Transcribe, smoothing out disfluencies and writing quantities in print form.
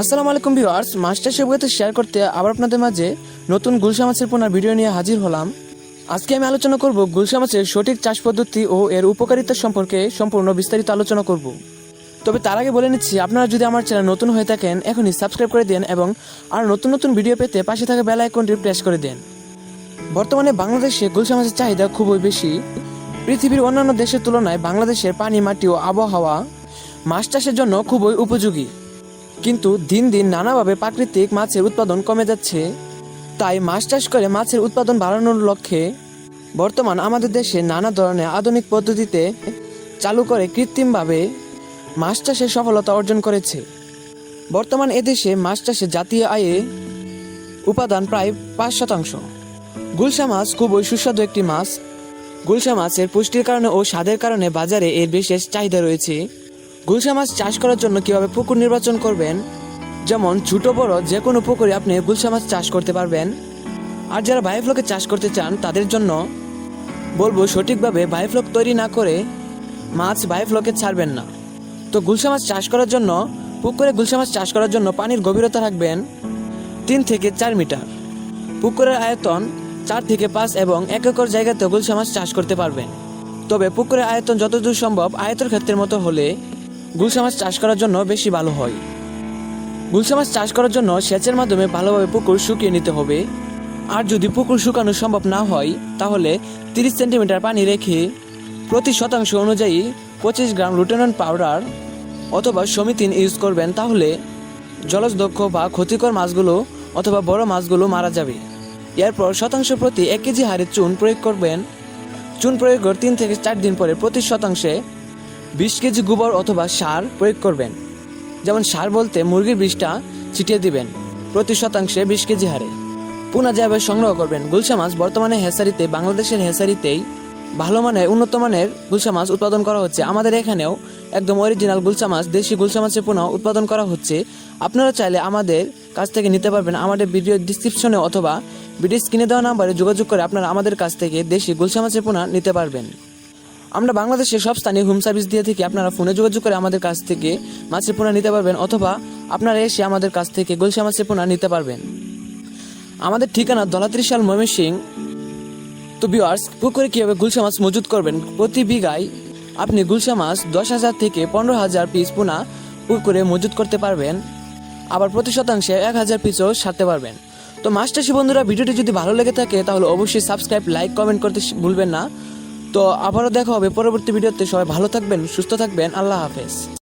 আসসালামু আলাইকুম viewers, master শেফকে share করতে আবার আপনাদের মাঝে নতুন গুলশা মাছের পোনার ভিডিও নিয়ে হাজির হলাম। আজকে আমি আলোচনা করব গুলশা মাছের সঠিক চাষ পদ্ধতি ও এর উপকারিতা সম্পর্কে সম্পূর্ণ বিস্তারিত আলোচনা করব। তবে তার আগে বলে নিচ্ছি, আপনারা যদি আমার চ্যানেল নতুন হয়ে থাকেন এখনই সাবস্ক্রাইব করে দেন এবং আর নতুন নতুন ভিডিও পেতে পাশে থাকা বেল আইকনটি প্রেস করে দেন। বর্তমানে বাংলাদেশে গুলশা মাছের চাহিদা খুবই বেশি। পৃথিবীর অন্যান্য দেশের তুলনায় বাংলাদেশের পানি, মাটি ও আবহাওয়া মাছ চাষের জন্য খুবই উপযোগী। কিন্তু দিন দিন নানাভাবে প্রাকৃতিক মাছের উৎপাদন কমে যাচ্ছে। তাই মাছ চাষ করে মাছের উৎপাদন বাড়ানোর লক্ষ্যে বর্তমান আমাদের দেশে নানা ধরনের আধুনিক পদ্ধতিতে চালু করে কৃত্রিমভাবে মাছ চাষে সফলতা অর্জন করেছে। বর্তমান এদেশে মাছ চাষে জাতীয় আয়ে উপাদান প্রায় 5%। গুলশা মাছ খুবই সুস্বাদু একটি মাছ। গুলশা মাছের পুষ্টির কারণে ও স্বাদের কারণে বাজারে এর বিশেষ চাহিদা রয়েছে। গুলশা মাছ চাষ করার জন্য কিভাবে পুকুর নির্বাচন করবেন, যেমন ছোট বড় যে কোনো পুকুরে আপনি গুলশা মাছ চাষ করতে পারবেন। আর যারা বায়োফ্লকে চাষ করতে চান তাদের জন্য বলবো, সঠিকভাবে বায়োফ্লক তৈরি না করে মাছ বায়োফ্লকে ছাড়বেন না। তো গুলশা মাছ চাষ করার জন্য পুকুরে গুলশা মাছ চাষ করার জন্য পানির গভীরতা রাখবেন 3 থেকে 4 মিটার। পুকুরের আয়তন 4 থেকে 5 এবং 1 একর জায়গাতে গুলশা মাছ চাষ করতে পারবেন। তবে পুকুরের আয়তন যতদূর সম্ভব আয়তর ক্ষেত্রের মতো হলে গুলশা মাছ চাষ করার জন্য বেশি ভালো হয়। গুলশা মাছ চাষ করার জন্য সেচের মাধ্যমে ভালোভাবে পুকুর শুকিয়ে নিতে হবে। আর যদি পুকুর শুকানো সম্ভব না হয় তাহলে 30 সেন্টিমিটার পানি রেখে প্রতি শতাংশ অনুযায়ী 25 গ্রাম লুটেনন্ট পাউডার অথবা সমিতিন ইউজ করবেন। তাহলে জলদক্ষ বা ক্ষতিকর মাছগুলো অথবা বড় মাছগুলো মারা যাবে। এরপর শতাংশ প্রতি 1 কেজি হারে চুন প্রয়োগ করবেন। চুন প্রয়োগের 3 থেকে 4 দিন পরে প্রতি শতাংশে 20 কেজি গোবর অথবা সার প্রয়োগ করবেন। যেমন সার বলতে মুরগির বিষটা ছিটিয়ে দিবেন প্রতি শতাংশে 20 কেজি হারে। পোনা যেভাবে সংগ্রহ করবেন, গুলশা মাছ বর্তমানে হেসারিতে বাংলাদেশের হেসারিতেই ভালো মানের উন্নত মানের গুলশা মাছ উৎপাদন করা হচ্ছে। আমাদের এখানেও একদম অরিজিনাল গুলশা মাছ, দেশি গুলশা মাছের পোনা উৎপাদন করা হচ্ছে। আপনারা চাইলে আমাদের কাছ থেকে নিতে পারবেন। আমাদের ভিডিও ডিসক্রিপশনে অথবা ভিডিও স্ক্রিনে দেওয়া নাম্বারে যোগাযোগ করে আপনারা আমাদের কাছ থেকে দেশি গুলশা মাছের পোনা নিতে পারবেন। আমরা বাংলাদেশের সব স্থানীয় হোম সার্ভিস দিয়ে থাকি। আপনারা ফোনে যোগাযোগ করে আমাদের কাছ থেকে মাছের পোনা নিতে পারবেন অথবা আপনারা এসে আমাদের কাছ থেকে গুলশা মাছের পোনা নিতে পারবেন। আমাদের ঠিকানা ধলাত্রী শাল, ময়মনসিংহ। তো ভিউয়ার্স, পুকুরে কীভাবে গুলশা মাছ মজুত করবেন, প্রতি বিঘায় আপনি গুলশা মাছ 10,000 থেকে 15,000 পিস পোনা পুকুরে মজুত করতে পারবেন। আবার প্রতি শতাংশে 1,000 পিসও ছাড়তে পারবেন। তো মাছ চাষি বন্ধুরা, ভিডিওটি যদি ভালো লেগে থাকে তাহলে অবশ্যই সাবস্ক্রাইব, লাইক, কমেন্ট করতে ভুলবেন না। তো আবারও দেখা হবে পরবর্তী ভিডিওতে। সবাই ভালো থাকবেন, সুস্থ থাকবেন। আল্লাহ হাফেজ।